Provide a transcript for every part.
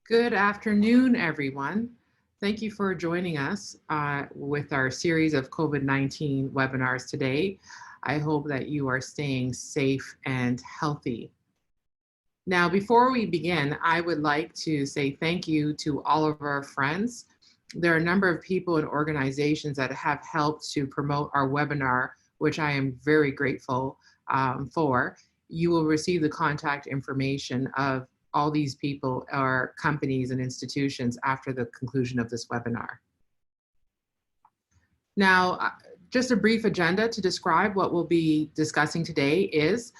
Good afternoon, everyone. Thank you for joining us with our series of COVID-19 webinars today. I hope that you are staying safe and healthy. Now, before we begin, I would like to say thank you to all of our friends. There are a number of people and organizations that have helped to promote our webinar, which I am very grateful for. You will receive the contact information of all these people or companies and institutions after the conclusion of this webinar. Now, just a brief agenda to describe what we'll be discussing today is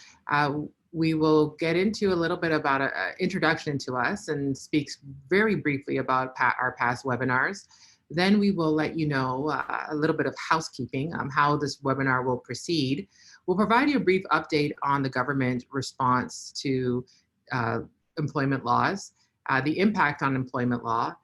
we will get into a little bit about an introduction to us and speak very briefly about our past webinars. Then we will let you know a little bit of housekeeping, how this webinar will proceed. We'll provide you a brief update on the government response to employment laws, the impact on employment law,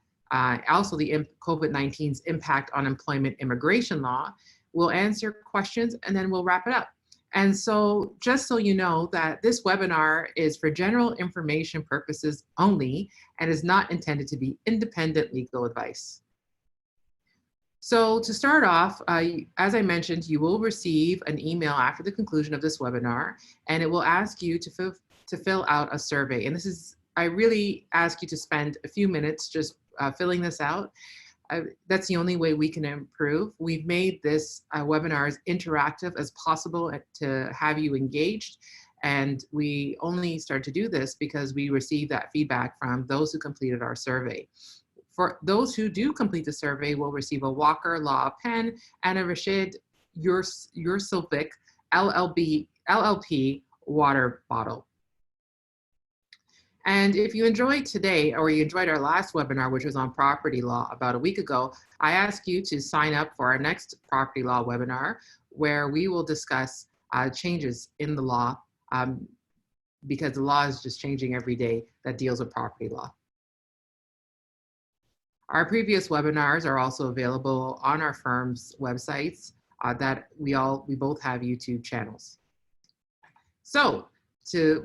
also the COVID-19's impact on employment immigration law. We'll answer questions and then we'll wrap it up. And so just so you know that this webinar is for general information purposes only and is not intended to be independent legal advice. So to start off, as I mentioned, you will receive an email after the conclusion of this webinar, and it will ask you to fill out a survey. And I really ask you to spend a few minutes just filling this out. That's the only way we can improve. We've made this webinar as interactive as possible to have you engaged. And we only start to do this because we received that feedback from those who completed our survey. For those who do complete the survey, will receive a Walker Law pen and a Rashid Yursilvik LLP water bottle. And if you enjoyed today, or you enjoyed our last webinar, which was on property law about a week ago, I ask you to sign up for our next property law webinar, where we will discuss changes in the law, because the law is just changing every day that deals with property law. Our previous webinars are also available on our firm's websites that we both have YouTube channels. So,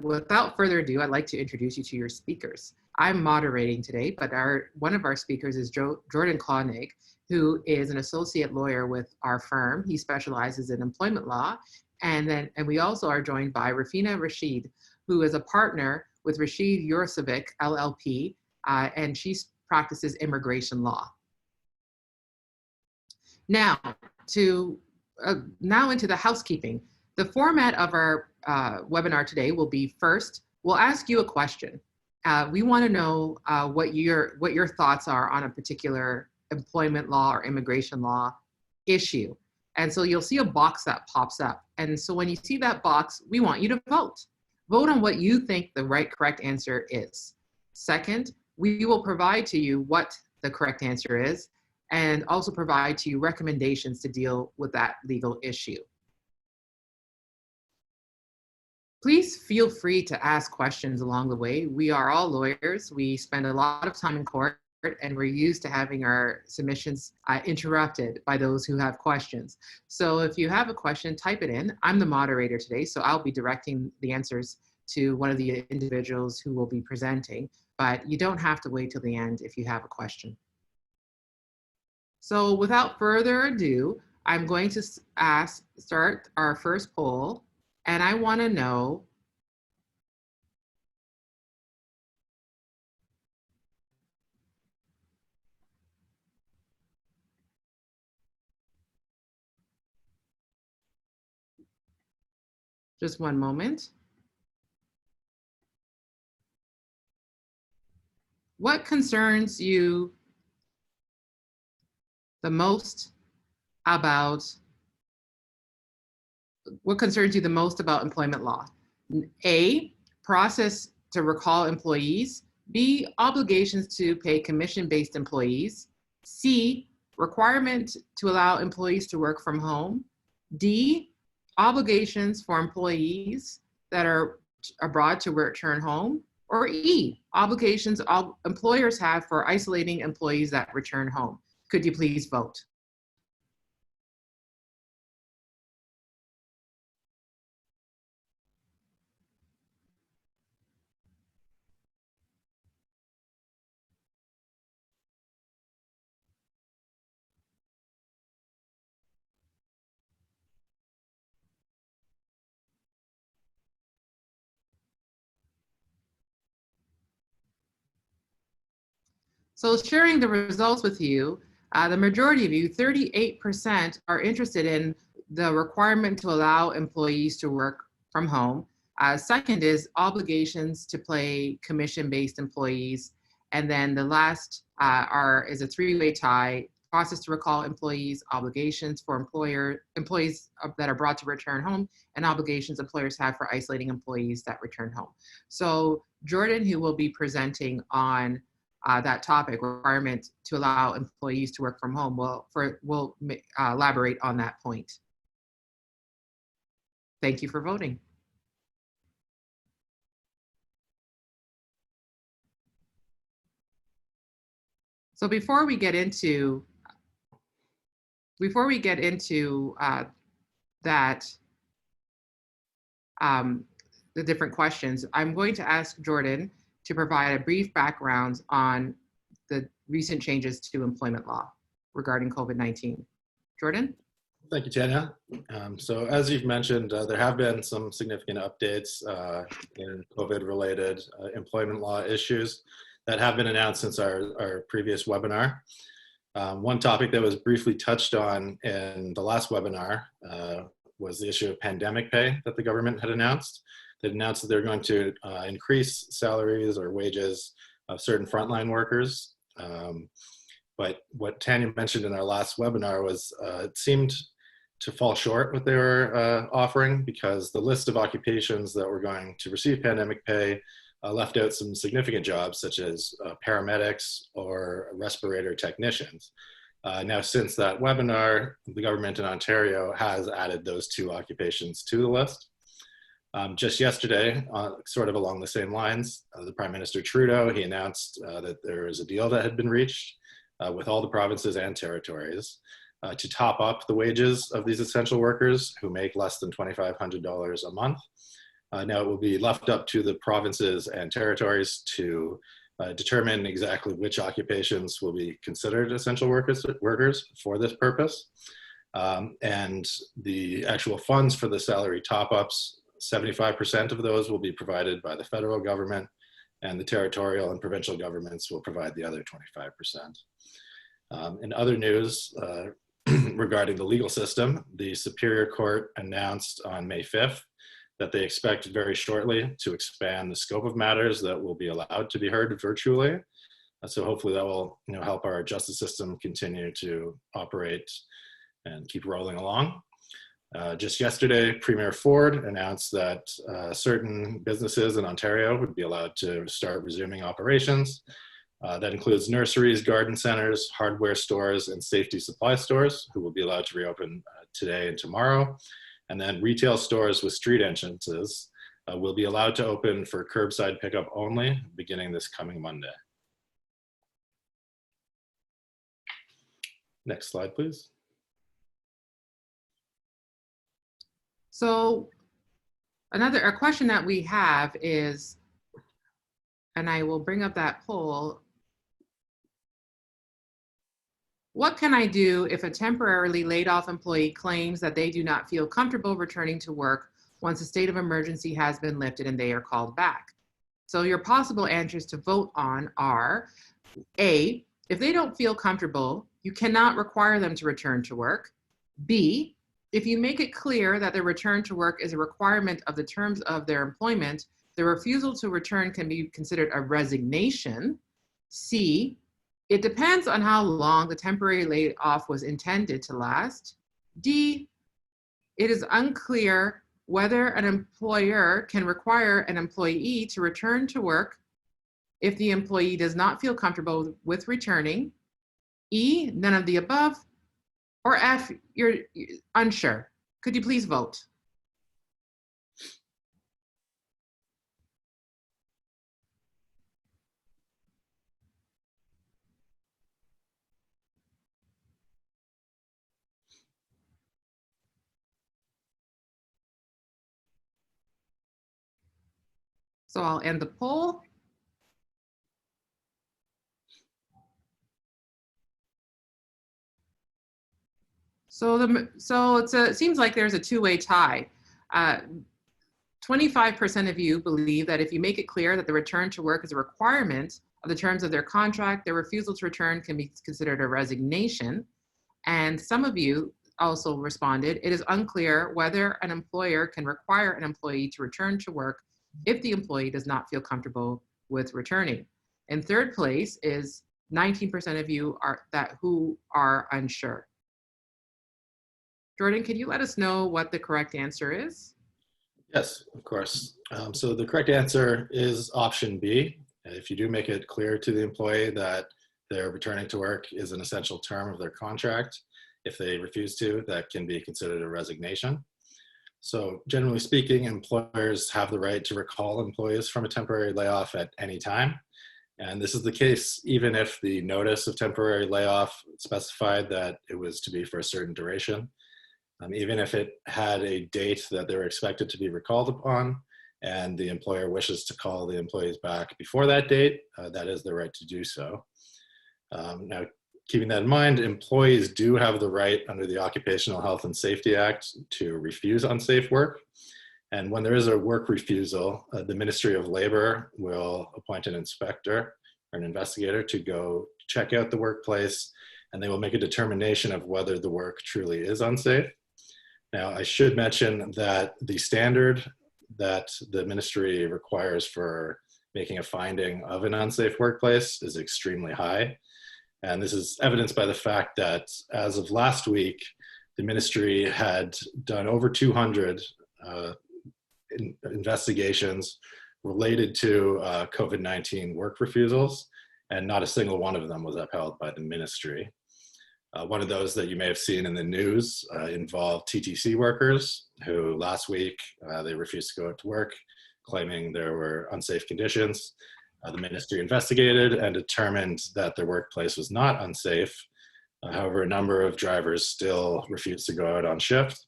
without further ado, I'd like to introduce you to your speakers. I'm moderating today, but one of our speakers is Jordan Koenig, who is an associate lawyer with our firm. He specializes in employment law. And we also are joined by Rafina Rashid, who is a partner with Rashid Yursilvik LLP, and she practices immigration law. Now, now into the housekeeping. The format of our webinar today will be, first, we'll ask you a question. We want to know what your thoughts are on a particular employment law or immigration law issue. And so you'll see a box that pops up. And so when you see that box, we want you to vote. Vote on what you think the correct answer is. Second, we will provide to you what the correct answer is and also provide to you recommendations to deal with that legal issue. Please feel free to ask questions along the way. We are all lawyers. We spend a lot of time in court, and we're used to having our submissions interrupted by those who have questions. So if you have a question, type it in. I'm the moderator today, so I'll be directing the answers to one of the individuals who will be presenting, but you don't have to wait till the end if you have a question. So without further ado, I'm going to start our first poll. And I want to know just one moment. What concerns you the most about employment law? A, process to recall employees. B, obligations to pay commission-based employees. C, requirement to allow employees to work from home. D, obligations for employees that are abroad to return home. Or E, obligations employers have for isolating employees that return home. Could you please vote? So sharing the results with you, the majority of you, 38%, are interested in the requirement to allow employees to work from home. Second is obligations to pay commission-based employees. And then the last is a three-way tie: process to recall employees, obligations for employees that are brought to return home, and obligations employers have for isolating employees that return home. So Jordan, who will be presenting on that topic, requirement to allow employees to work from home, will elaborate on that point. Thank you for voting. So before we get into that, the different questions, I'm going to ask Jordan to provide a brief background on the recent changes to employment law regarding COVID-19. Jordan? Thank you, Tanya. So as you've mentioned, there have been some significant updates in COVID-related employment law issues that have been announced since our previous webinar. One topic that was briefly touched on in the last webinar was the issue of pandemic pay that the government had announced. They announced that they're going to increase salaries or wages of certain frontline workers. But what Tanya mentioned in our last webinar was it seemed to fall short what they were offering, because the list of occupations that were going to receive pandemic pay left out some significant jobs such as paramedics or respirator technicians. Now, since that webinar, the government in Ontario has added those two occupations to the list. Just yesterday, sort of along the same lines, the Prime Minister Trudeau, he announced that there is a deal that had been reached with all the provinces and territories to top up the wages of these essential workers who make less than $2,500 a month. Now it will be left up to the provinces and territories to determine exactly which occupations will be considered essential workers for this purpose. And the actual funds for the salary top-ups, 75% of those will be provided by the federal government, and the territorial and provincial governments will provide the other 25%. In other news regarding the legal system, the Superior Court announced on May 5th that they expect very shortly to expand the scope of matters that will be allowed to be heard virtually. So hopefully that will help our justice system continue to operate and keep rolling along. Just yesterday, Premier Ford announced that certain businesses in Ontario would be allowed to start resuming operations. That includes nurseries, garden centers, hardware stores, and safety supply stores, who will be allowed to reopen today and tomorrow. And then retail stores with street entrances will be allowed to open for curbside pickup only, beginning this coming Monday. Next slide, please. So a question that we have is, and I will bring up that poll, what can I do if a temporarily laid off employee claims that they do not feel comfortable returning to work once a state of emergency has been lifted and they are called back? So your possible answers to vote on are: A, if they don't feel comfortable, you cannot require them to return to work. B, if you make it clear that their return to work is a requirement of the terms of their employment, the refusal to return can be considered a resignation. C, it depends on how long the temporary layoff was intended to last. D, it is unclear whether an employer can require an employee to return to work if the employee does not feel comfortable with returning. E, none of the above. Or F, you're unsure. Could you please vote? So I'll end the poll. So it seems like there's a two-way tie. 25% of you believe that if you make it clear that the return to work is a requirement the terms of their contract, their refusal to return can be considered a resignation. And some of you also responded, it is unclear whether an employer can require an employee to return to work if the employee does not feel comfortable with returning. In third place is 19% of you who are unsure. Jordan, can you let us know what the correct answer is? Yes, of course. So the correct answer is option B. If you do make it clear to the employee that their returning to work is an essential term of their contract, if they refuse to, that can be considered a resignation. So generally speaking, employers have the right to recall employees from a temporary layoff at any time. And this is the case even if the notice of temporary layoff specified that it was to be for a certain duration. Even if it had a date that they were expected to be recalled upon and the employer wishes to call the employees back before that date, that is their right to do so. Now, keeping that in mind, employees do have the right under the Occupational Health and Safety Act to refuse unsafe work. And when there is a work refusal, the Ministry of Labor will appoint an inspector or an investigator to go check out the workplace, and they will make a determination of whether the work truly is unsafe. Now, I should mention that the standard that the ministry requires for making a finding of an unsafe workplace is extremely high. And this is evidenced by the fact that as of last week, the ministry had done over 200 investigations related to COVID-19 work refusals, and not a single one of them was upheld by the ministry. One of those that you may have seen in the news involved TTC workers who last week, they refused to go out to work, claiming there were unsafe conditions. The ministry investigated and determined that their workplace was not unsafe. However, a number of drivers still refused to go out on shift.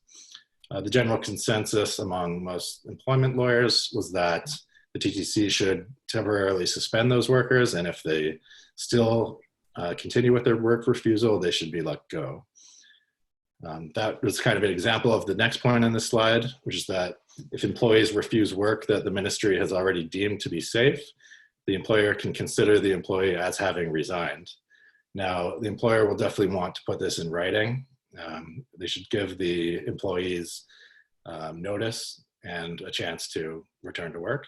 The general consensus among most employment lawyers was that the TTC should temporarily suspend those workers, and if they still continue with their work refusal, they should be let go. That was kind of an example of the next point on this slide, which is that if employees refuse work that the ministry has already deemed to be safe, the employer can consider the employee as having resigned. Now, the employer will definitely want to put this in writing. They should give the employees notice and a chance to return to work.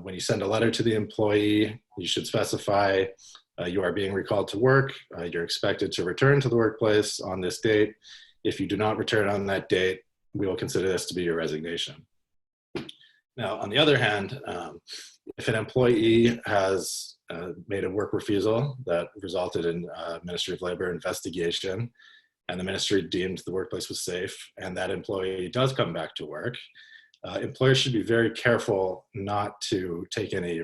When you send a letter to the employee, you should specify you are being recalled to work. You're expected to return to the workplace on this date. If you do not return on that date, we will consider this to be your resignation. Now, on the other hand, if an employee has made a work refusal that resulted in a Ministry of Labor investigation, and the ministry deemed the workplace was safe, and that employee does come back to work, employers should be very careful not to take any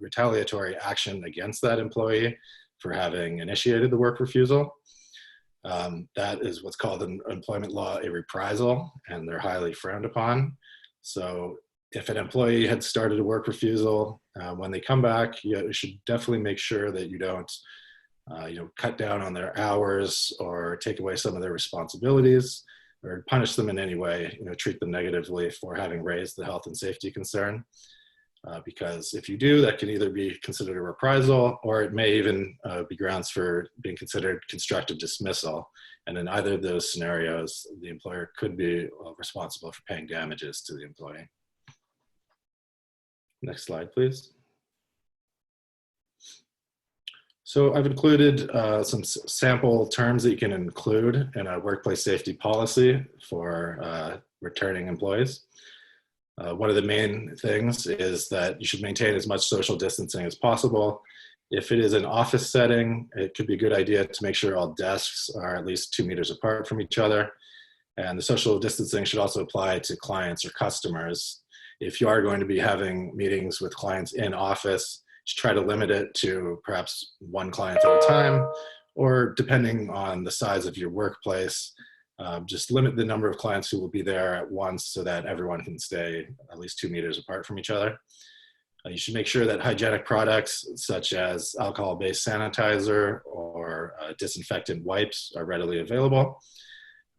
retaliatory action against that employee for having initiated the work refusal. That is what's called in employment law a reprisal, and they're highly frowned upon. So if an employee had started a work refusal, when they come back, you should definitely make sure that you don't cut down on their hours or take away some of their responsibilities or punish them in any way, treat them negatively for having raised the health and safety concern. Because if you do, that can either be considered a reprisal, or it may even be grounds for being considered constructive dismissal. And in either of those scenarios, the employer could be responsible for paying damages to the employee. Next slide, please. So I've included some sample terms that you can include in a workplace safety policy for returning employees. One of the main things is that you should maintain as much social distancing as possible. If it is an office setting, it could be a good idea to make sure all desks are at least 2 meters apart from each other. And the social distancing should also apply to clients or customers. If you are going to be having meetings with clients in office, just try to limit it to perhaps one client at a time, or depending on the size of your workplace, just limit the number of clients who will be there at once so that everyone can stay at least 2 meters apart from each other. You should make sure that hygienic products such as alcohol-based sanitizer or disinfectant wipes are readily available.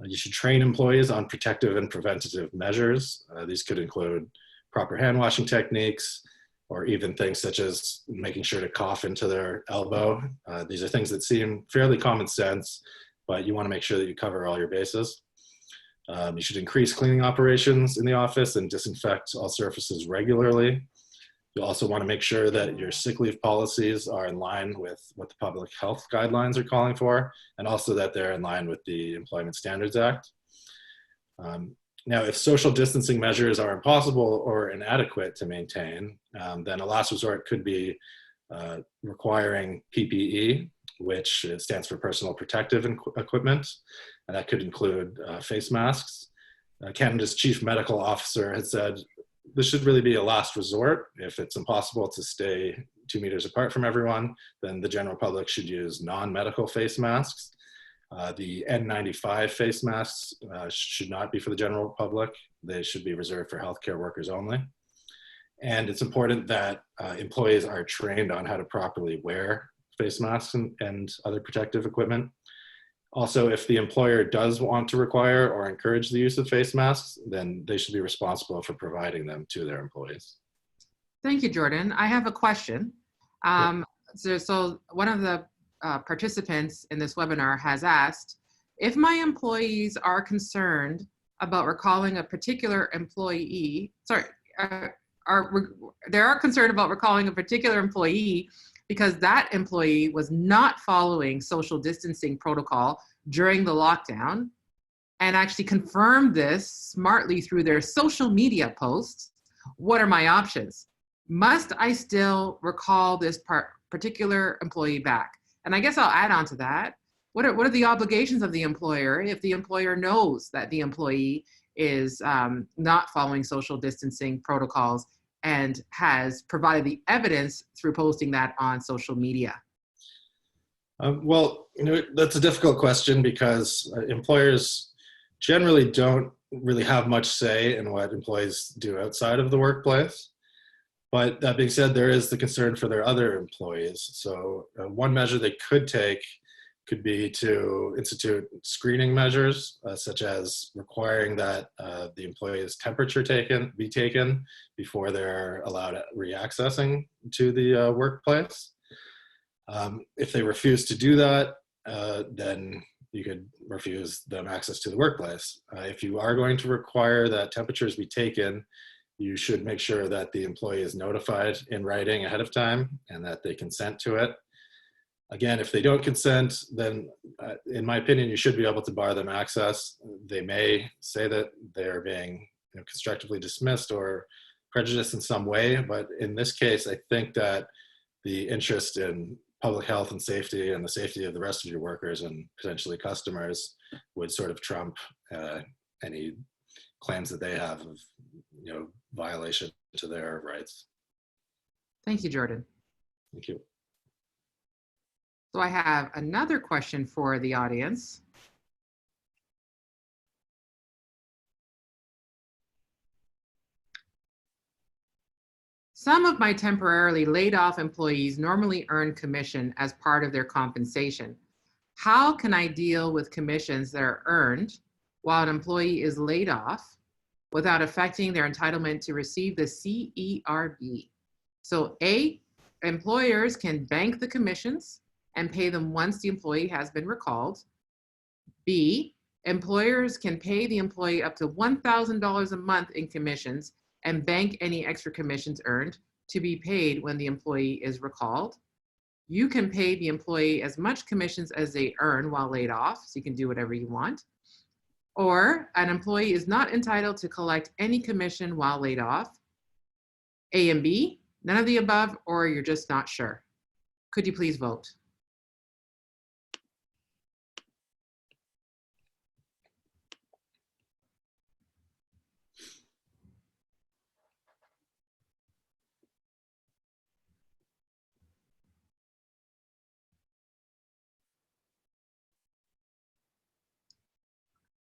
You should train employees on protective and preventative measures. These could include proper hand washing techniques, or even things such as making sure to cough into their elbow. These are things that seem fairly common sense, but you want to make sure that you cover all your bases. You should increase cleaning operations in the office and disinfect all surfaces regularly. You also want to make sure that your sick leave policies are in line with what the public health guidelines are calling for, and also that they're in line with the Employment Standards Act. Now, if social distancing measures are impossible or inadequate to maintain, then a last resort could be requiring PPE, which stands for personal protective equipment, and that could include face masks. Canada's chief medical officer has said this should really be a last resort. If it's impossible to stay 2 meters apart from everyone, then the general public should use non-medical face masks. The N95 face masks should not be for the general public. They should be reserved for healthcare workers only. And it's important that employees are trained on how to properly wear face masks and other protective equipment. Also, if the employer does want to require or encourage the use of face masks, then they should be responsible for providing them to their employees. Thank you, Jordan. I have a question. So one of the participants in this webinar has asked, if my employees are concerned about recalling a particular employee, they are concerned about recalling a particular employee because that employee was not following social distancing protocol during the lockdown and actually confirmed this smartly through their social media posts, what are my options? Must I still recall this particular employee back? And I guess I'll add on to that. What are the obligations of the employer if the employer knows that the employee is not following social distancing protocols and has provided the evidence through posting that on social media? Well, that's a difficult question because employers generally don't really have much say in what employees do outside of the workplace. But that being said, there is the concern for their other employees. So one measure they could take could be to institute screening measures, such as requiring that the employee's temperature be taken before they're allowed re-accessing to the workplace. If they refuse to do that, then you could refuse them access to the workplace. If you are going to require that temperatures be taken, you should make sure that the employee is notified in writing ahead of time and that they consent to it. Again, if they don't consent, then in my opinion, you should be able to bar them access. They may say that they're being constructively dismissed or prejudiced in some way, but in this case, I think that the interest in public health and safety and the safety of the rest of your workers and potentially customers would sort of trump any claims that they have of violation to their rights. Thank you, Jordan. Thank you. So I have another question for the audience. Some of my temporarily laid off employees normally earn commission as part of their compensation. How can I deal with commissions that are earned while an employee is laid off without affecting their entitlement to receive the CERB? So A, employers can bank the commissions and pay them once the employee has been recalled. B, employers can pay the employee up to $1,000 a month in commissions and bank any extra commissions earned to be paid when the employee is recalled. You can pay the employee as much commissions as they earn while laid off, so you can do whatever you want. Or an employee is not entitled to collect any commission while laid off. A and B, none of the above, or you're just not sure. Could you please vote?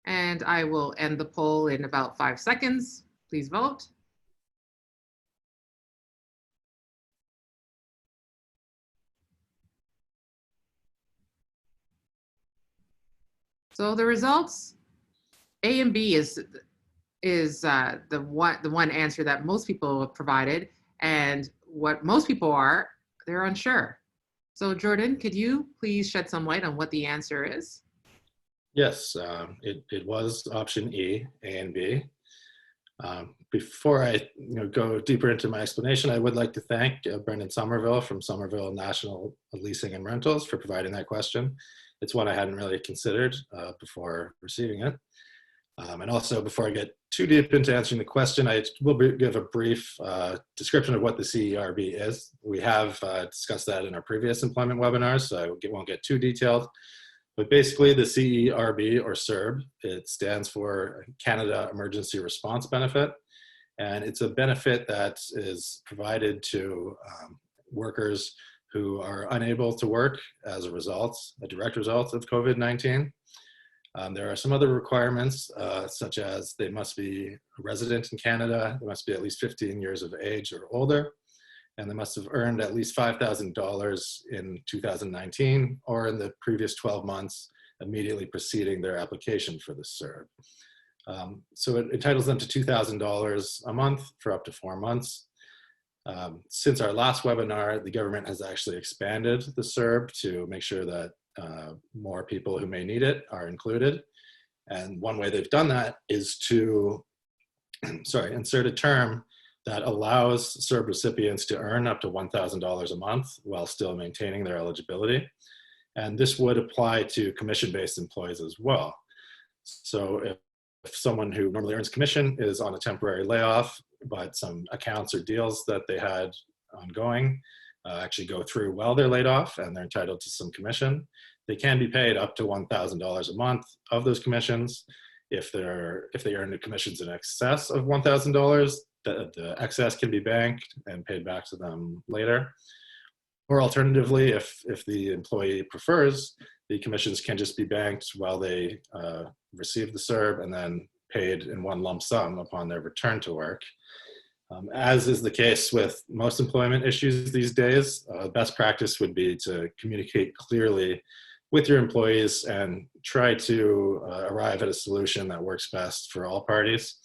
And I will end the poll in about 5 seconds. Please vote. So the results, A and B is the one answer that most people have provided, and what most people are, they're unsure. So Jordan, could you please shed some light on what the answer is? Yes, it was option E, A and B. Before I go deeper into my explanation, I would like to thank Brendan Somerville from Somerville National Leasing and Rentals for providing that question. It's one I hadn't really considered before receiving it. And also, before I get too deep into answering the question, I will give a brief description of what the CERB is. We have discussed that in our previous employment webinars, so I won't get too detailed. But basically, the CERB, or CERB, it stands for Canada Emergency Response Benefit. And it's a benefit that is provided to workers who are unable to work as a direct result of COVID-19. There are some other requirements, such as they must be a resident in Canada, they must be at least 15 years of age or older, and they must have earned at least $5,000 in 2019 or in the previous 12 months immediately preceding their application for the CERB. So it entitles them to $2,000 a month for up to 4 months. Since our last webinar, the government has actually expanded the CERB to make sure that more people who may need it are included. And one way they've done that is to insert a term that allows CERB recipients to earn up to $1,000 a month while still maintaining their eligibility. And this would apply to commission-based employees as well. So if someone who normally earns commission is on a temporary layoff, but some accounts or deals that they had ongoing actually go through while they're laid off and they're entitled to some commission, they can be paid up to $1,000 a month of those commissions. If they earn the commissions in excess of $1,000, the excess can be banked and paid back to them later. Or alternatively, if the employee prefers, the commissions can just be banked while they receive the CERB and then paid in one lump sum upon their return to work. As is the case with most employment issues these days, best practice would be to communicate clearly with your employees and try to arrive at a solution that works best for all parties.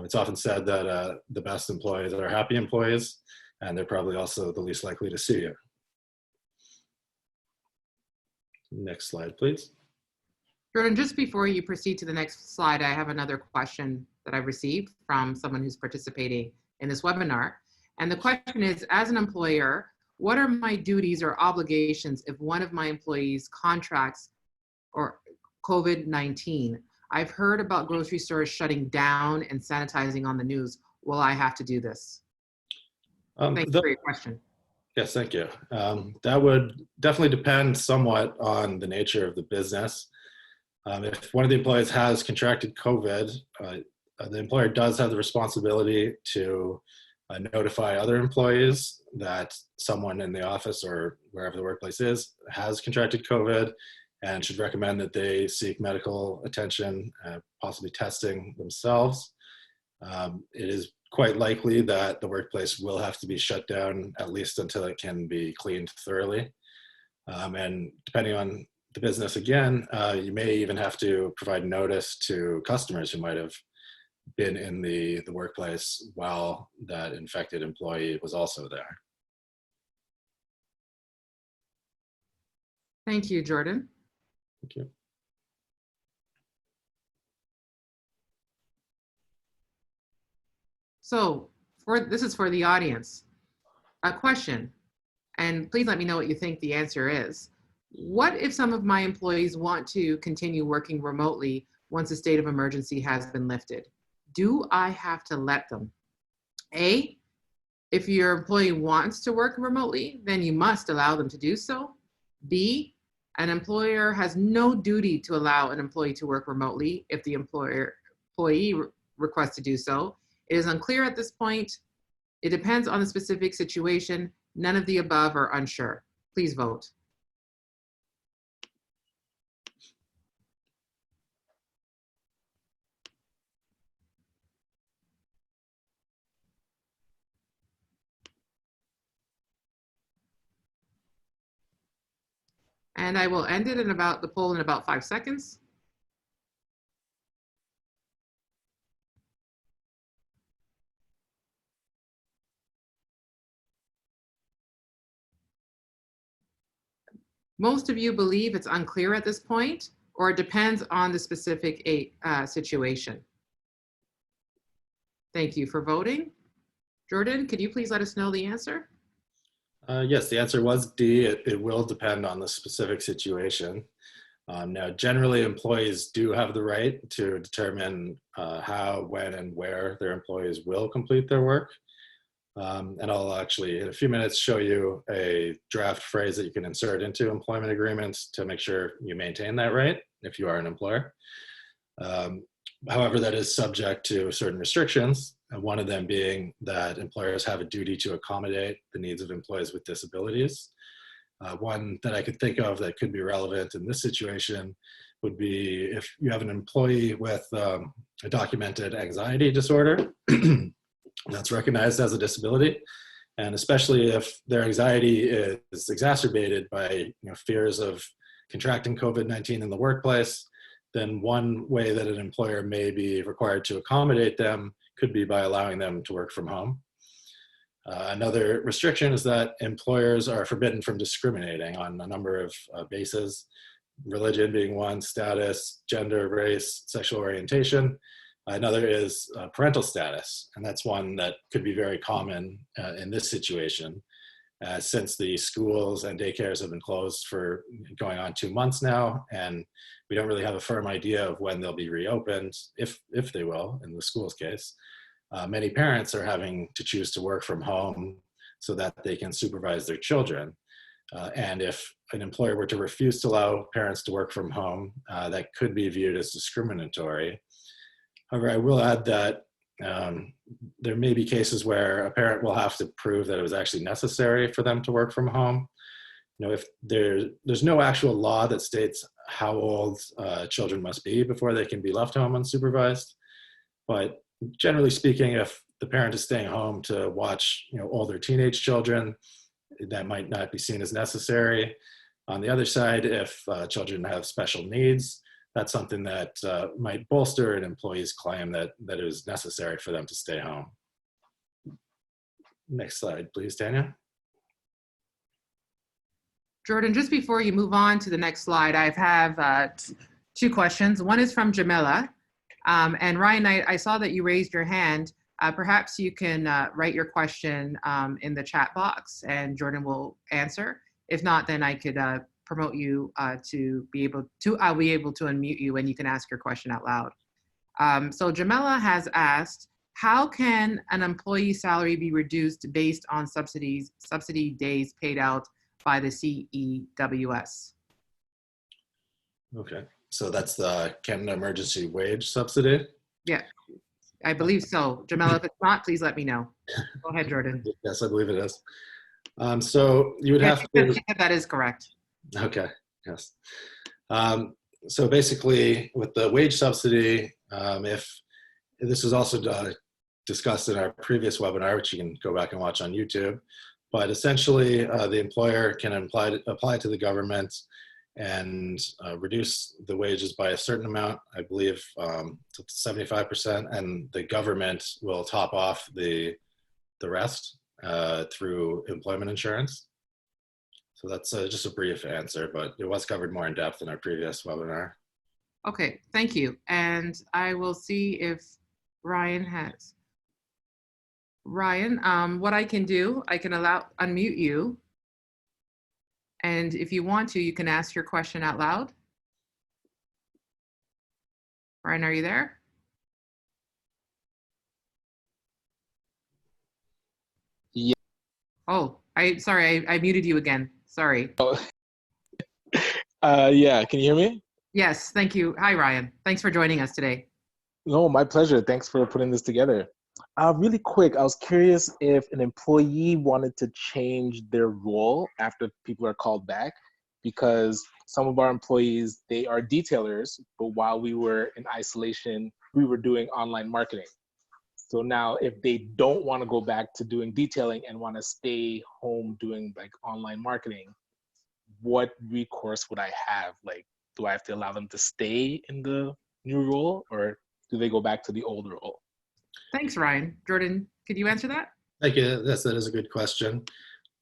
It's often said that the best employees are happy employees, and they're probably also the least likely to sue you. Next slide, please. Jordan, just before you proceed to the next slide, I have another question that I've received from someone who's participating in this webinar. And the question is, as an employer, what are my duties or obligations if one of my employees contracts or COVID-19? I've heard about grocery stores shutting down and sanitizing on the news. Will I have to do this? Thanks for your question. Yes, thank you. That would definitely depend somewhat on the nature of the business. If one of the employees has contracted COVID, the employer does have the responsibility to notify other employees that someone in the office or wherever the workplace is has contracted COVID and should recommend that they seek medical attention, possibly testing themselves. It is quite likely that the workplace will have to be shut down at least until it can be cleaned thoroughly. And depending on the business again, you may even have to provide notice to customers who might have been in the workplace while that infected employee was also there. Thank you, Jordan. Thank you. So this is for the audience. A question, and please let me know what you think the answer is. What if some of my employees want to continue working remotely once the state of emergency has been lifted? Do I have to let them? A, if your employee wants to work remotely, then you must allow them to do so. B, an employer has no duty to allow an employee to work remotely if the employee requests to do so. It is unclear at this point. It depends on the specific situation. None of the above are unsure. Please vote. And I will end it in the poll in about 5 seconds. Most of you believe it's unclear at this point, or it depends on the specific situation. Thank you for voting. Jordan, could you please let us know the answer? Yes, the answer was D. It will depend on the specific situation. Now, generally, employees do have the right to determine how, when, and where their employees will complete their work. And I'll actually, in a few minutes, show you a draft phrase that you can insert into employment agreements to make sure you maintain that right if you are an employer. However, that is subject to certain restrictions, and one of them being that employers have a duty to accommodate the needs of employees with disabilities. One that I could think of that could be relevant in this situation would be if you have an employee with a documented anxiety disorder that's recognized as a disability, and especially if their anxiety is exacerbated by fears of contracting COVID-19 in the workplace, then one way that an employer may be required to accommodate them could be by allowing them to work from home. Another restriction is that employers are forbidden from discriminating on a number of bases, religion being one, status, gender, race, sexual orientation. Another is parental status, and that's one that could be very common in this situation. Since the schools and daycares have been closed for going on 2 months now, and we don't really have a firm idea of when they'll be reopened, if they will, in the school's case. Many parents are having to choose to work from home so that they can supervise their children. And if an employer were to refuse to allow parents to work from home, that could be viewed as discriminatory. However, I will add that there may be cases where a parent will have to prove that it was actually necessary for them to work from home. If there's no actual law that states how old children must be before they can be left home unsupervised, but generally speaking, if the parent is staying home to watch older teenage children, that might not be seen as necessary. On the other side, if children have special needs, that's something that might bolster an employee's claim that it is necessary for them to stay home. Next slide, please, Tanya. Jordan, just before you move on to the next slide, I have 2 questions. One is from Jamila. And Ryan, I saw that you raised your hand. Perhaps you can write your question in the chat box and Jordan will answer. If not, then I could promote you to be able to, I'll be able to unmute you and you can ask your question out loud. So Jamila has asked, how can an employee salary be reduced based on subsidy days paid out by the CEWS? Okay, so that's the Canada Emergency Wage Subsidy? Yeah, I believe so. Jamila, if it's not, please let me know. Go ahead, Jordan. Yes, I believe it is. So you would have to... That is correct. Okay, yes. So basically, with the wage subsidy, if this was also discussed in our previous webinar, which you can go back and watch on YouTube, but essentially the employer can apply to the government and reduce the wages by a certain amount, I believe to 75%, and the government will top off the rest through employment insurance. So that's just a brief answer, but it was covered more in depth in our previous webinar. Okay, thank you. And I will see if Ryan has. Ryan, what I can do, I can unmute you. And if you want to, you can ask your question out loud. Ryan, are you there? Yeah. Oh, sorry, I muted you again. Sorry. Oh. Yeah, can you hear me? Yes, thank you. Hi, Ryan. Thanks for joining us today. No, my pleasure. Thanks for putting this together. Really quick, I was curious if an employee wanted to change their role after people are called back, because some of our employees, they are detailers, but while we were in isolation, we were doing online marketing. So now if they don't want to go back to doing detailing and want to stay home doing like online marketing, what recourse would I have? Like, do I have to allow them to stay in the new role, or do they go back to the old role? Thanks, Ryan. Jordan, could you answer that? Thank you. Yes, that is a good question.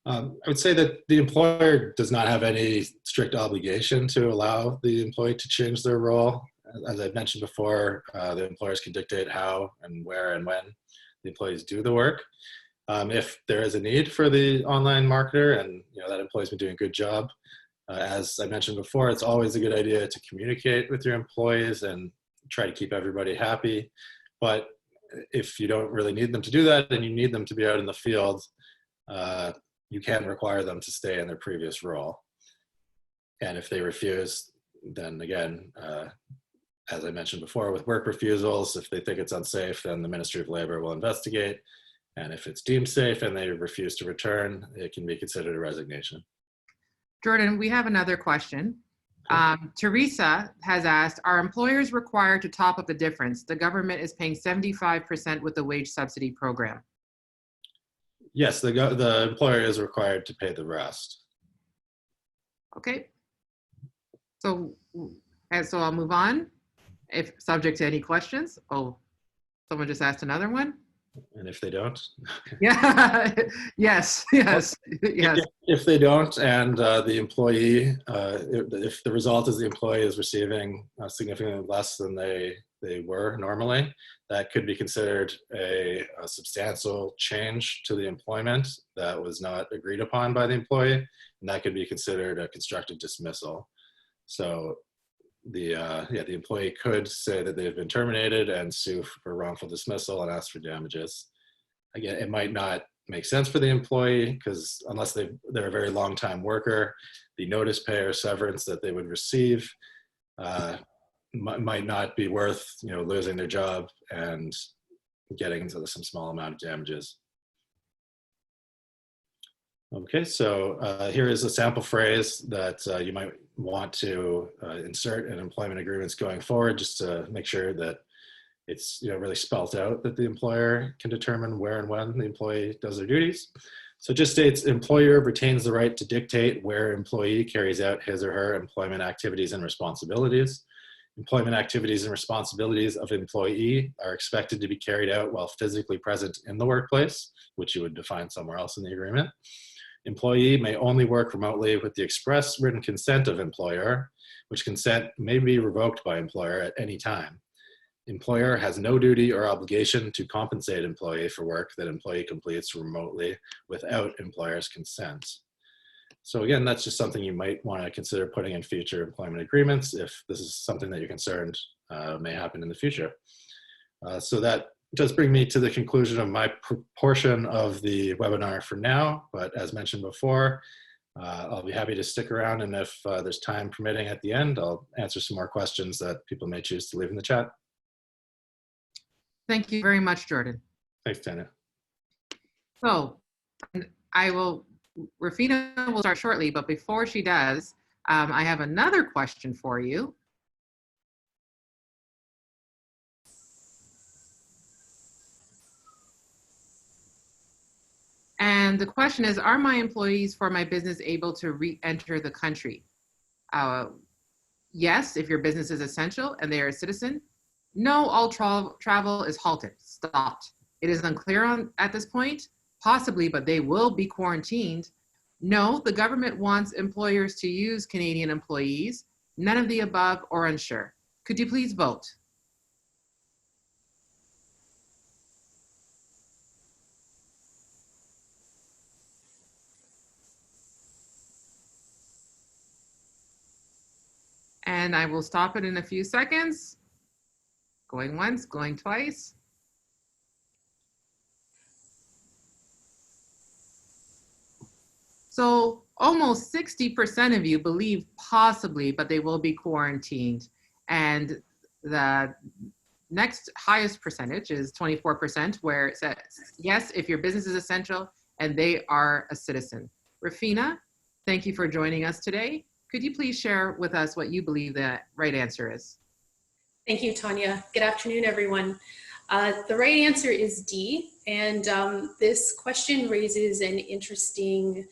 I would say that the employer does not have any strict obligation to allow the employee to change their role. As I mentioned before, the employers can dictate how and where and when the employees do the work. If there is a need for the online marketer and that employee's been doing a good job, as I mentioned before, it's always a good idea to communicate with your employees and try to keep everybody happy. But if you don't really need them to do that and you need them to be out in the field, you can require them to stay in their previous role. And if they refuse, then again, as I mentioned before, with work refusals, if they think it's unsafe, then the Ministry of Labor will investigate. And if it's deemed safe and they refuse to return, it can be considered a resignation. Jordan, we have another question. Sure. Teresa has asked, are employers required to top up the difference? The government is paying 75% with the wage subsidy program. Yes, the employer is required to pay the rest. Okay. So I'll move on. If subject to any questions. Oh, someone just asked another one. And if they don't? Yeah, yes. If they don't, and the employee, if the result is the employee is receiving significantly less than they were normally, that could be considered a substantial change to the employment that was not agreed upon by the employee, and that could be considered a constructive dismissal. So the employee could say that they've been terminated and sue for wrongful dismissal and ask for damages. Again, it might not make sense for the employee because unless they're a very long time worker, the notice pay or severance that they would receive might not be worth losing their job and getting into some small amount of damages. Okay, so here is a sample phrase that you might want to insert in employment agreements going forward, just to make sure that it's really spelled out that the employer can determine where and when the employee does their duties. So it just states, employer retains the right to dictate where employee carries out his or her employment activities and responsibilities. Employment activities and responsibilities of employee are expected to be carried out while physically present in the workplace, which you would define somewhere else in the agreement. Employee may only work remotely with the express written consent of employer, which consent may be revoked by employer at any time. Employer has no duty or obligation to compensate employee for work that employee completes remotely without employer's consent. So again, that's just something you might want to consider putting in future employment agreements if this is something that you're concerned may happen in the future. So that does bring me to the conclusion of my portion of the webinar for now, but as mentioned before, I'll be happy to stick around, and if there's time permitting at the end, I'll answer some more questions that people may choose to leave in the chat. Thank you very much, Jordan. Thanks, Tanya. So Rafina will start shortly, but before she does, I have another question for you. And the question is, are my employees for my business able to re-enter the country? Yes, if your business is essential and they are a citizen. No, all travel is halted, stopped. It is unclear at this point, possibly, but they will be quarantined. No, the government wants employers to use Canadian employees. None of the above or unsure. Could you please vote? And I will stop it in a few seconds. Going once, going twice. So almost 60% of you believe possibly, but they will be quarantined. And the next highest percentage is 24%, where it says, yes, if your business is essential and they are a citizen. Rafina, thank you for joining us today. Could you please share with us what you believe the right answer is? Thank you, Tanya. Good afternoon, everyone. The right answer is D, and this question raises an interesting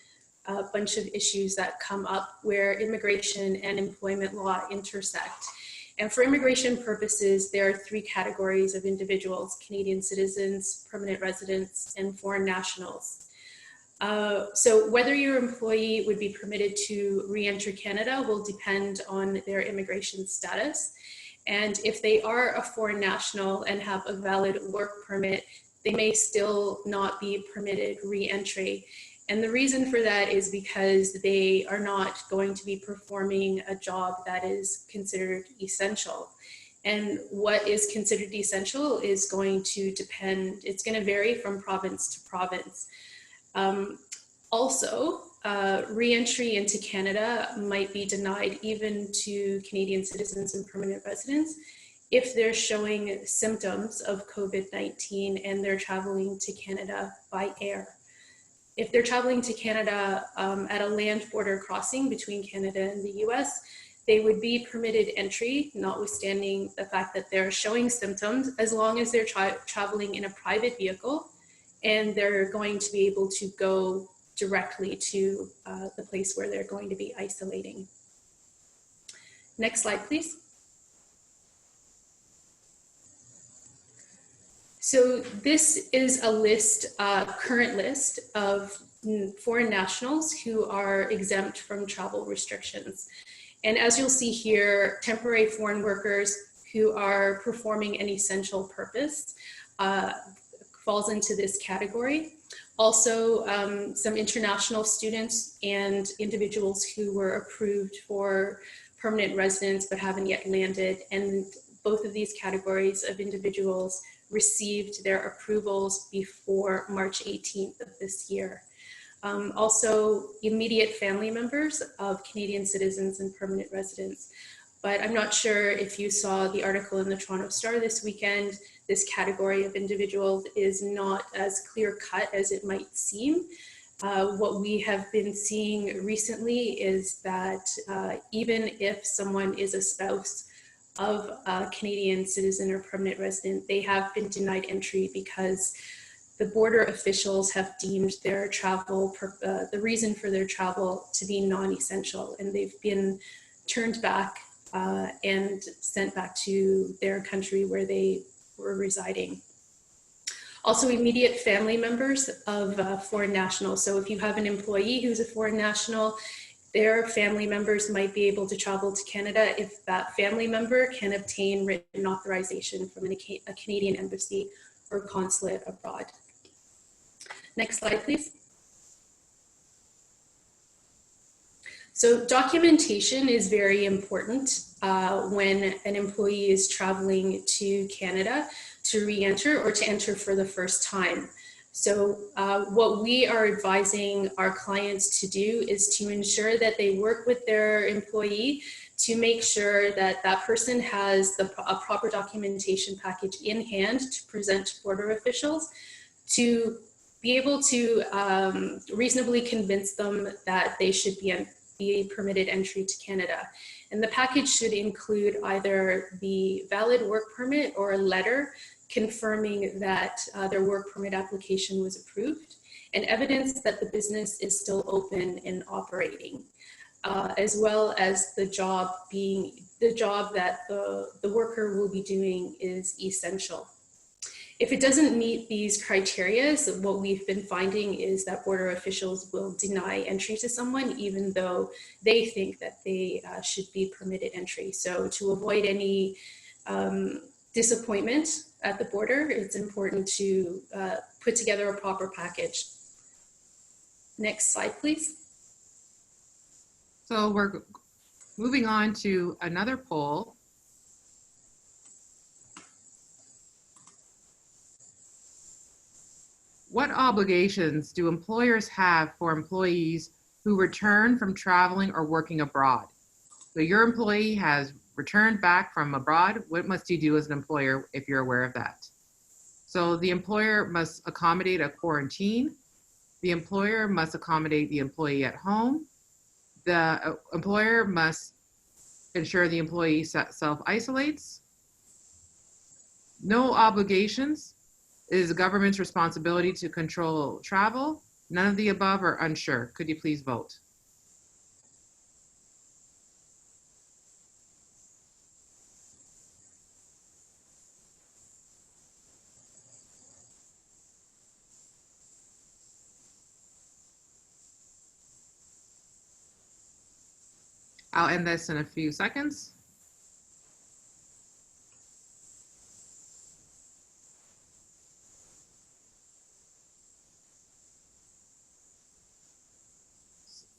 bunch of issues that come up where immigration and employment law intersect. And for immigration purposes, there are three categories of individuals: Canadian citizens, permanent residents, and foreign nationals. So whether your employee would be permitted to re-enter Canada will depend on their immigration status. And if they are a foreign national and have a valid work permit, they may still not be permitted re-entry. And the reason for that is because they are not going to be performing a job that is considered essential. And what is considered essential is going to depend, it's going to vary from province to province. Also, re-entry into Canada might be denied even to Canadian citizens and permanent residents if they're showing symptoms of COVID-19 and they're traveling to Canada by air. If they're traveling to Canada at a land border crossing between Canada and the US, they would be permitted entry, notwithstanding the fact that they're showing symptoms, as long as they're traveling in a private vehicle and they're going to be able to go directly to the place where they're going to be isolating. Next slide, please. So this is a list, current list of foreign nationals who are exempt from travel restrictions. And as you'll see here, temporary foreign workers who are performing an essential purpose falls into this category. Also, some international students and individuals who were approved for permanent residence but haven't yet landed. And both of these categories of individuals received their approvals before March 18th of this year. Also, immediate family members of Canadian citizens and permanent residents. But I'm not sure if you saw the article in the Toronto Star this weekend. This category of individuals is not as clear cut as it might seem. What we have been seeing recently is that even if someone is a spouse of a Canadian citizen or permanent resident, they have been denied entry because the border officials have deemed their travel, the reason for their travel to be non-essential, and they've been turned back and sent back to their country where they were residing. Also, immediate family members of foreign nationals. So if you have an employee who's a foreign national, their family members might be able to travel to Canada if that family member can obtain written authorization from a Canadian embassy or consulate abroad. Next slide, please. So documentation is very important when an employee is traveling to Canada to re-enter or to enter for the first time. So what we are advising our clients to do is to ensure that they work with their employee to make sure that that person has a proper documentation package in hand to present to border officials to be able to reasonably convince them that they should be permitted entry to Canada. And the package should include either the valid work permit or a letter confirming that their work permit application was approved, and evidence that the business is still open and operating, as well as the job that the worker will be doing is essential. If it doesn't meet these criteria, so what we've been finding is that border officials will deny entry to someone even though they think that they should be permitted entry. So to avoid any disappointment at the border, it's important to put together a proper package. Next slide, please. So we're moving on to another poll. What obligations do employers have for employees who return from traveling or working abroad? So your employee has returned back from abroad. What must you do as an employer if you're aware of that? So the employer must accommodate a quarantine. The employer must accommodate the employee at home. The employer must ensure the employee self-isolates. No obligations. It is the government's responsibility to control travel. None of the above or unsure. Could you please vote? I'll end this in a few seconds.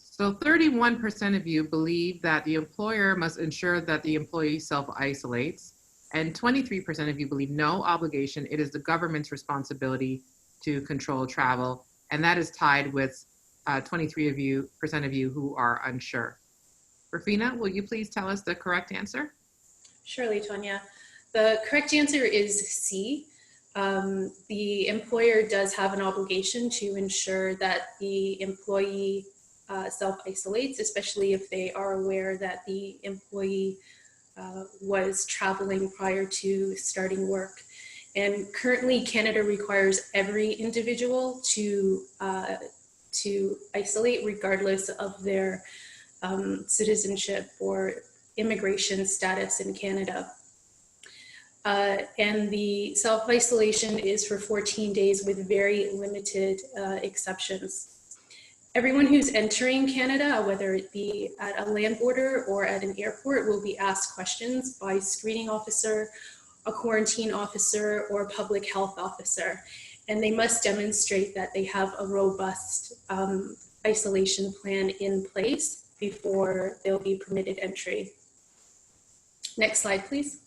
So 31% of you believe that the employer must ensure that the employee self-isolates, and 23% of you believe no obligation. It is the government's responsibility to control travel, and that is tied with 23% of you who are unsure. Rafina, will you please tell us the correct answer? Surely, Tanya. The correct answer is C. The employer does have an obligation to ensure that the employee self-isolates, especially if they are aware that the employee was traveling prior to starting work. And currently, Canada requires every individual to isolate regardless of their citizenship or immigration status in Canada. And the self-isolation is for 14 days with very limited exceptions. Everyone who's entering Canada, whether it be at a land border or at an airport, will be asked questions by a screening officer, a quarantine officer, or a public health officer. And they must demonstrate that they have a robust isolation plan in place before they'll be permitted entry. Next slide, please.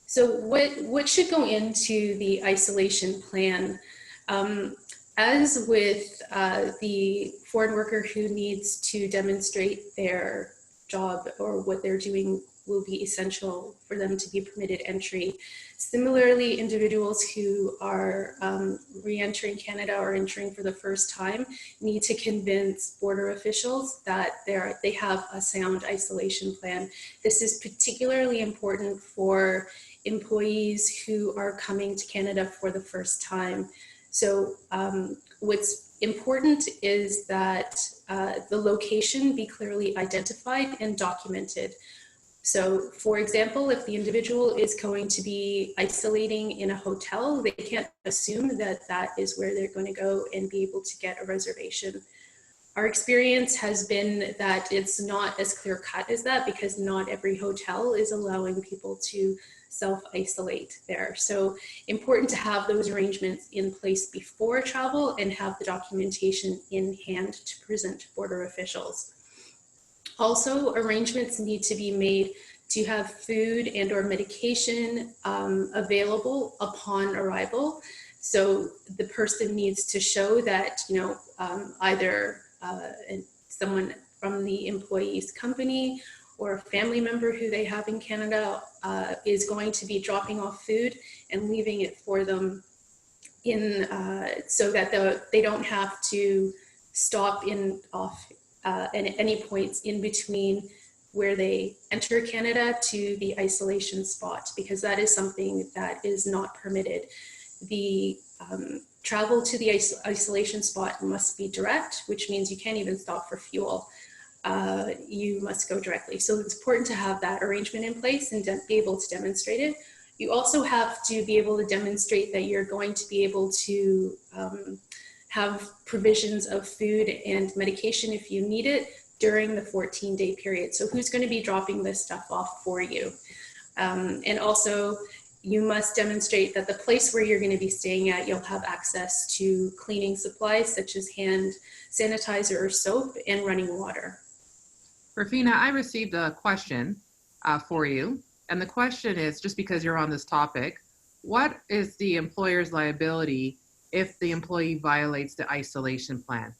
So what should go into the isolation plan? As with the foreign worker who needs to demonstrate their job or what they're doing will be essential for them to be permitted entry. Similarly, individuals who are re-entering Canada or entering for the first time need to convince border officials that they have a sound isolation plan. This is particularly important for employees who are coming to Canada for the first time. So what's important is that the location be clearly identified and documented. So for example, if the individual is going to be isolating in a hotel, they can't assume that that is where they're going to go and be able to get a reservation. Our experience has been that it's not as clear cut as that because not every hotel is allowing people to self-isolate there. So important to have those arrangements in place before travel and have the documentation in hand to present to border officials. Also, arrangements need to be made to have food and or medication available upon arrival. So the person needs to show that, either someone from the employee's company or a family member who they have in Canada is going to be dropping off food and leaving it for them in so that they don't have to stop at any points in between where they enter Canada to the isolation spot, because that is something that is not permitted. The travel to the isolation spot must be direct, which means you can't even stop for fuel. You must go directly. So it's important to have that arrangement in place and be able to demonstrate it. You also have to be able to demonstrate that you're going to be able to have provisions of food and medication if you need it during the 14-day period. So who's going to be dropping this stuff off for you? And also, you must demonstrate that the place where you're going to be staying at, you'll have access to cleaning supplies such as hand sanitizer or soap and running water. Rafina, I received a question for you. And the question is, just because you're on this topic, what is the employer's liability if the employee violates the isolation plan?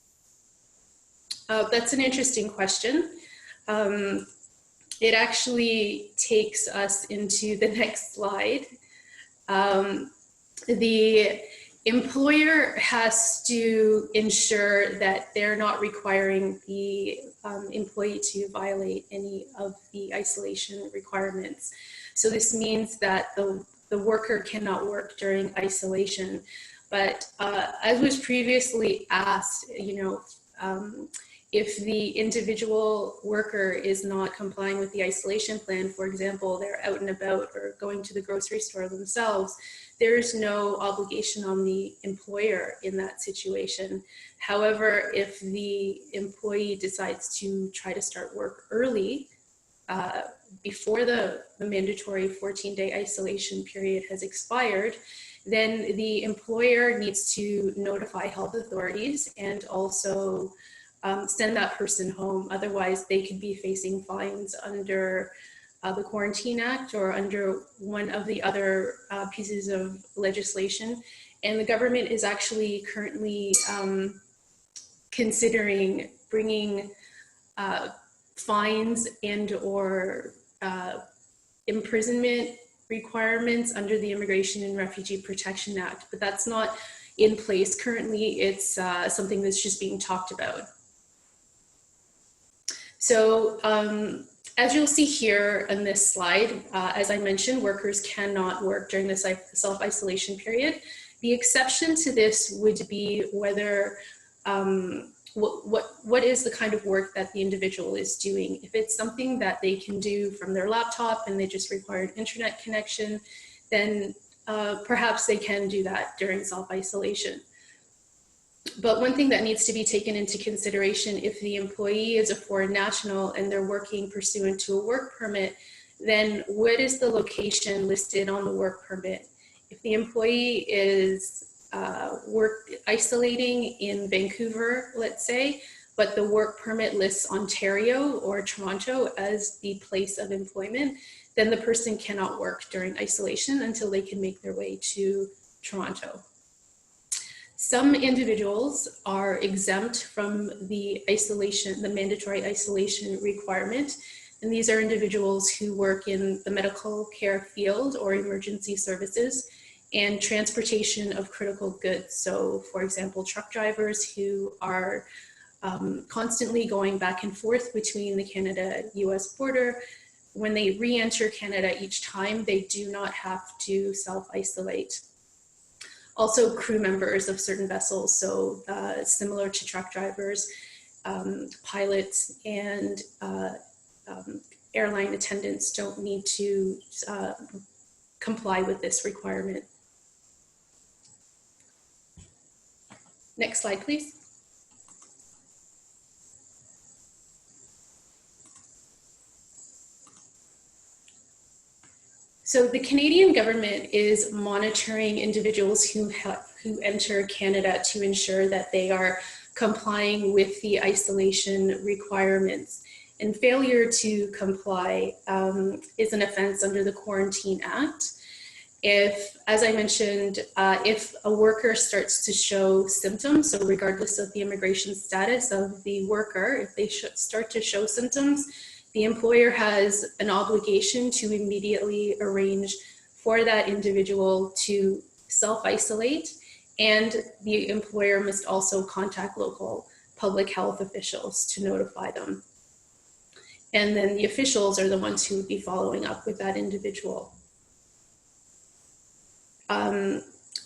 That's an interesting question. It actually takes us into the next slide. The employer has to ensure that they're not requiring the employee to violate any of the isolation requirements. So this means that the worker cannot work during isolation. But as was previously asked, if the individual worker is not complying with the isolation plan, for example, they're out and about or going to the grocery store themselves, there's no obligation on the employer in that situation. However, if the employee decides to try to start work early, before the mandatory 14-day isolation period has expired, then the employer needs to notify health authorities and also send that person home. Otherwise, they could be facing fines under the Quarantine Act or under one of the other pieces of legislation. And the government is actually currently considering bringing fines and or imprisonment requirements under the Immigration and Refugee Protection Act, but that's not in place currently. It's something that's just being talked about. So as you'll see here in this slide, as I mentioned, workers cannot work during the self-isolation period. The exception to this would be whether what is the kind of work that the individual is doing. If it's something that they can do from their laptop and they just require an internet connection, then perhaps they can do that during self-isolation. But one thing that needs to be taken into consideration, if the employee is a foreign national and they're working pursuant to a work permit, then what is the location listed on the work permit? If the employee is isolating in Vancouver, let's say, but the work permit lists Ontario or Toronto as the place of employment, then the person cannot work during isolation until they can make their way to Toronto. Some individuals are exempt from the isolation, the mandatory isolation requirement. And these are individuals who work in the medical care field or emergency services and transportation of critical goods. So for example, truck drivers who are constantly going back and forth between the Canada-US border. When they re-enter Canada each time, they do not have to self-isolate. Also crew members of certain vessels, so similar to truck drivers, pilots and airline attendants don't need to comply with this requirement. Next slide, please. So the Canadian government is monitoring individuals who enter Canada to ensure that they are complying with the isolation requirements. And failure to comply is an offense under the Quarantine Act. If, as I mentioned, if a worker starts to show symptoms, so regardless of the immigration status of the worker, if they start to show symptoms, the employer has an obligation to immediately arrange for that individual to self-isolate, and the employer must also contact local public health officials to notify them. And then the officials are the ones who would be following up with that individual.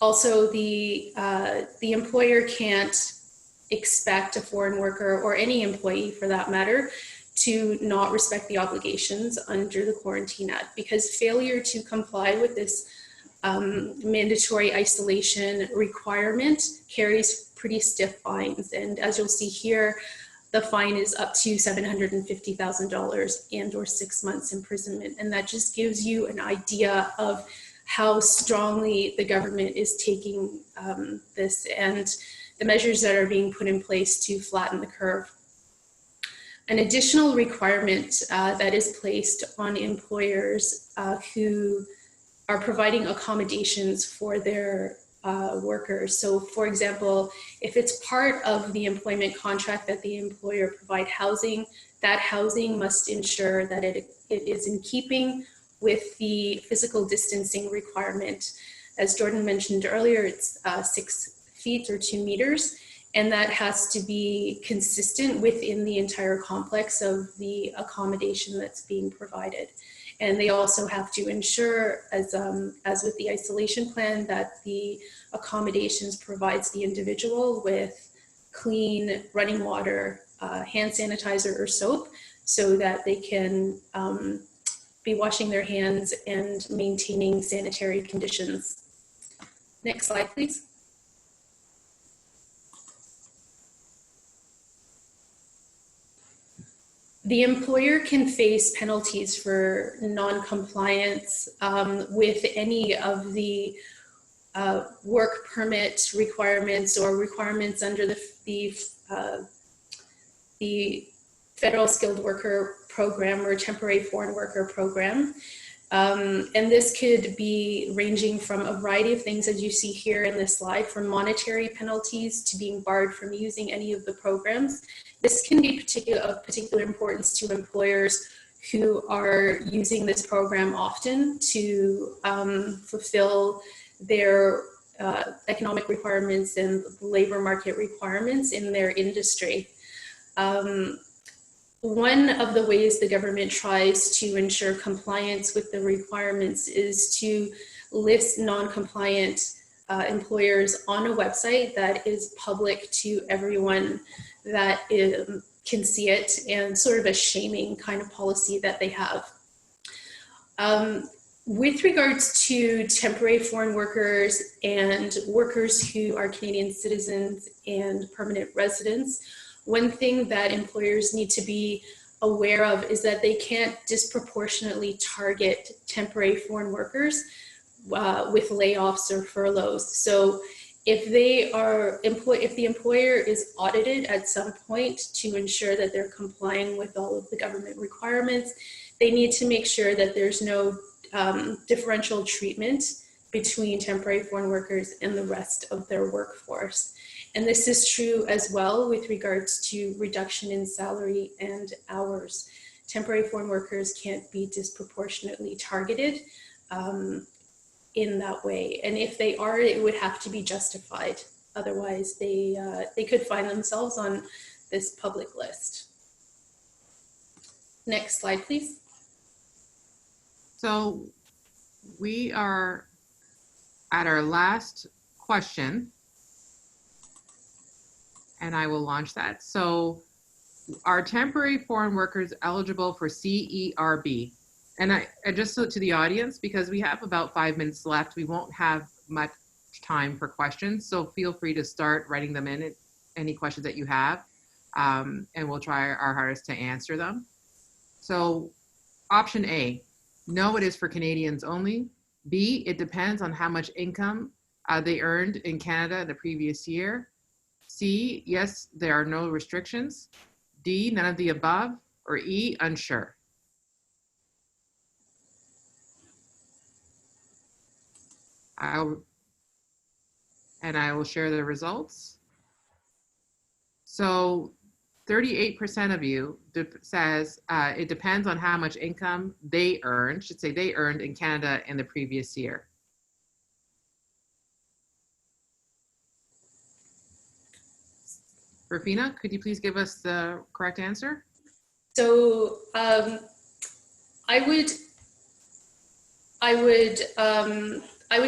Also, the employer can't expect a foreign worker, or any employee for that matter, to not respect the obligations under the Quarantine Act, because failure to comply with this mandatory isolation requirement carries pretty stiff fines. And as you'll see here, the fine is up to $750,000 and or 6 months imprisonment. And that just gives you an idea of how strongly the government is taking this and the measures that are being put in place to flatten the curve. An additional requirement that is placed on employers who are providing accommodations for their workers. So for example, if it's part of the employment contract that the employer provide housing, that housing must ensure that it is in keeping with the physical distancing requirement. As Jordan mentioned earlier, it's 6 feet or 2 meters. And that has to be consistent within the entire complex of the accommodation that's being provided. And they also have to ensure, as with the isolation plan, that the accommodations provides the individual with clean running water, hand sanitizer or soap so that they can be washing their hands and maintaining sanitary conditions. Next slide, please. The employer can face penalties for non-compliance with any of the work permit requirements or requirements under the Federal Skilled Worker Program or Temporary Foreign Worker Program. And this could be ranging from a variety of things, as you see here in this slide, from monetary penalties to being barred from using any of the programs. This can be of particular importance to employers who are using this program often to fulfill their economic requirements and labor market requirements in their industry. One of the ways the government tries to ensure compliance with the requirements is to list non-compliant employers on a website that is public to everyone that can see it, and sort of a shaming kind of policy that they have. With regards to temporary foreign workers and workers who are Canadian citizens and permanent residents, one thing that employers need to be aware of is that they can't disproportionately target temporary foreign workers with layoffs or furloughs. So if the employer is audited at some point to ensure that they're complying with all of the government requirements, they need to make sure that there's no differential treatment between temporary foreign workers and the rest of their workforce. And this is true as well with regards to reduction in salary and hours. Temporary foreign workers can't be disproportionately targeted in that way. And if they are, it would have to be justified. Otherwise, they could find themselves on this public list. Next slide, please. So we are at our last question, and I will launch that. So are temporary foreign workers eligible for CERB? And I just so to the audience, because we have about 5 minutes left, we won't have much time for questions. So feel free to start writing them in, any questions that you have, and we'll try our hardest to answer them. So option A, no, it is for Canadians only. B, it depends on how much income they earned in Canada the previous year. C, yes, there are no restrictions. D, none of the above. Or E, unsure. I will share the results. So 38% of you says it depends on how much income they earned, should say they earned in Canada in the previous year. Rufina, could you please give us the correct answer? So I would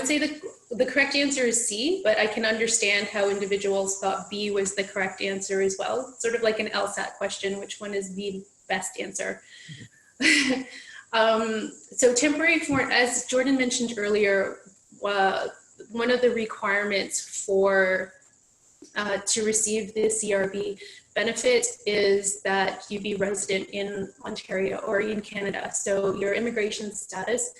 say the correct answer is C, but I can understand how individuals thought B was the correct answer as well. Sort of like an LSAT question, which one is the best answer? So temporary foreign, as Jordan mentioned earlier, one of the requirements for to receive the CERB benefit is that you be resident in Ontario or in Canada. So your immigration status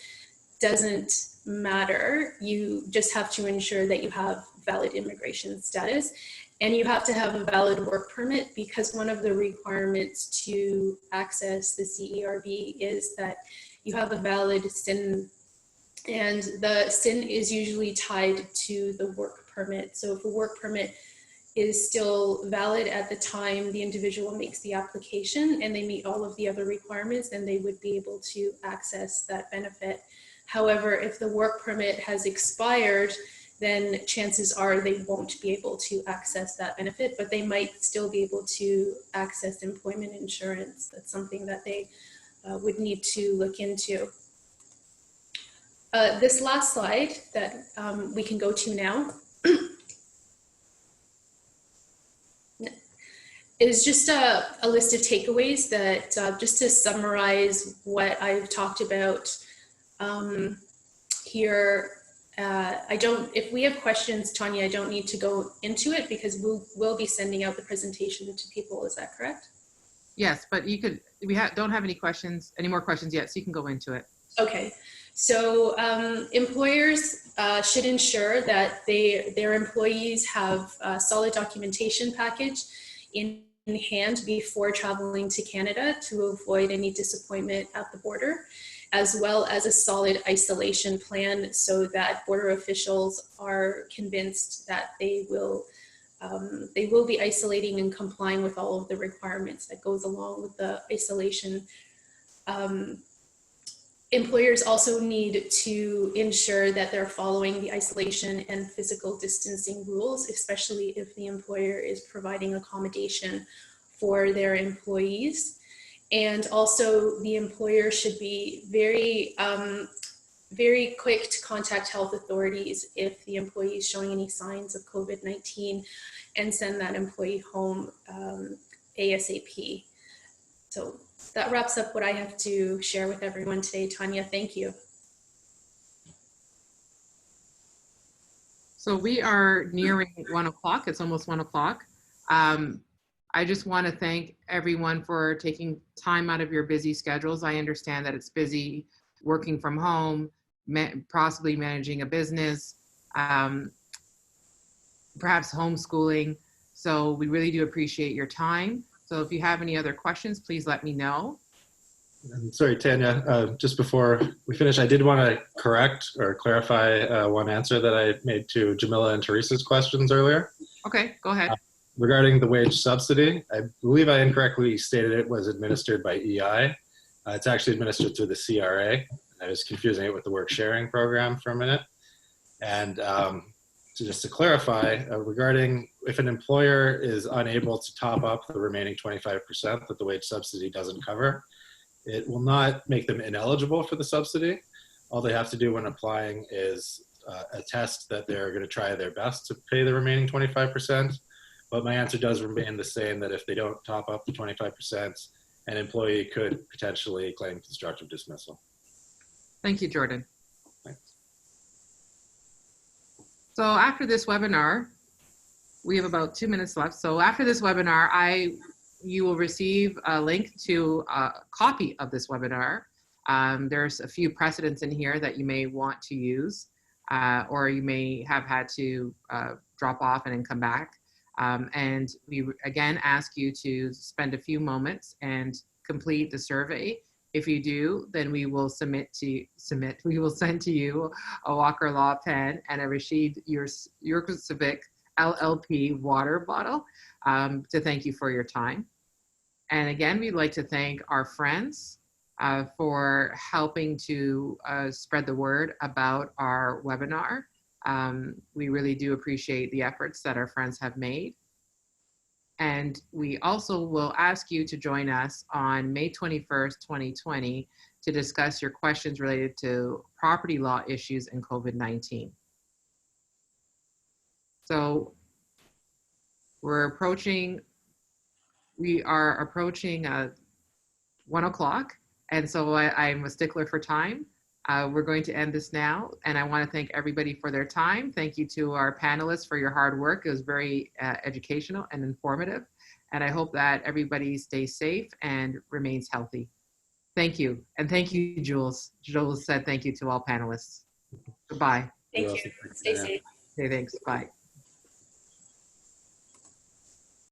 doesn't matter. You just have to ensure that you have valid immigration status, and you have to have a valid work permit, because one of the requirements to access the CERB is that you have a valid SIN, and the SIN is usually tied to the work permit. So if a work permit is still valid at the time the individual makes the application and they meet all of the other requirements, then they would be able to access that benefit. However, if the work permit has expired, then chances are they won't be able to access that benefit, but they might still be able to access employment insurance. That's something that they would need to look into. This last slide that we can go to now is just a list of takeaways that just to summarize what I've talked about here. If we have questions, Tanya, I don't need to go into it because we'll be sending out the presentation to people. Is that correct? Yes, but you could, don't have any more questions yet, so you can go into it. Okay, so employers should ensure that their employees have a solid documentation package in hand before traveling to Canada to avoid any disappointment at the border, as well as a solid isolation plan so that border officials are convinced that they will be isolating and complying with all of the requirements that goes along with the isolation. Employers also need to ensure that they're following the isolation and physical distancing rules, especially if the employer is providing accommodation for their employees. And also the employer should be very, very quick to contact health authorities if the employee is showing any signs of COVID-19 and send that employee home ASAP. So that wraps up what I have to share with everyone today. Tanya, thank you. So we are nearing 1 o'clock. It's almost 1 o'clock. I just want to thank everyone for taking time out of your busy schedules. I understand that it's busy working from home, possibly managing a business, perhaps homeschooling. So we really do appreciate your time. So if you have any other questions, please let me know. Sorry, Tanya, just before we finish, I did want to correct or clarify one answer that I made to Jamila and Teresa's questions earlier. Okay, go ahead. Regarding the wage subsidy, I believe I incorrectly stated it was administered by EI. It's actually administered through the CRA. I was confusing it with the work sharing program for a minute. And so just to clarify, regarding if an employer is unable to top up the remaining 25% that the wage subsidy doesn't cover, it will not make them ineligible for the subsidy. All they have to do when applying is attest that they're going to try their best to pay the remaining 25%. But my answer does remain the same, that if they don't top up the 25%, an employee could potentially claim constructive dismissal. Thank you, Jordan. Thanks. So after this webinar, we have about 2 minutes left. So after this webinar, you will receive a link to a copy of this webinar. There's a few precedents in here that you may want to use, or you may have had to drop off and then come back. And we again ask you to spend a few moments and complete the survey. If you do, then we will send to you a Walker Law pen and a Rashid Yurkovic LLP water bottle to thank you for your time. And again, we'd like to thank our friends for helping to spread the word about our webinar. We really do appreciate the efforts that our friends have made. And we also will ask you to join us on May 21st, 2020 to discuss your questions related to property law issues and COVID-19. So we are approaching 1 o'clock. And so I'm a stickler for time. We're going to end this now, and I want to thank everybody for their time. Thank you to our panelists for your hard work. It was very educational and informative, and I hope that everybody stays safe and remains healthy. Thank you, and thank you, Jules. Jules said thank you to all panelists. Goodbye. Thank you. Stay safe. Okay, thanks. Bye.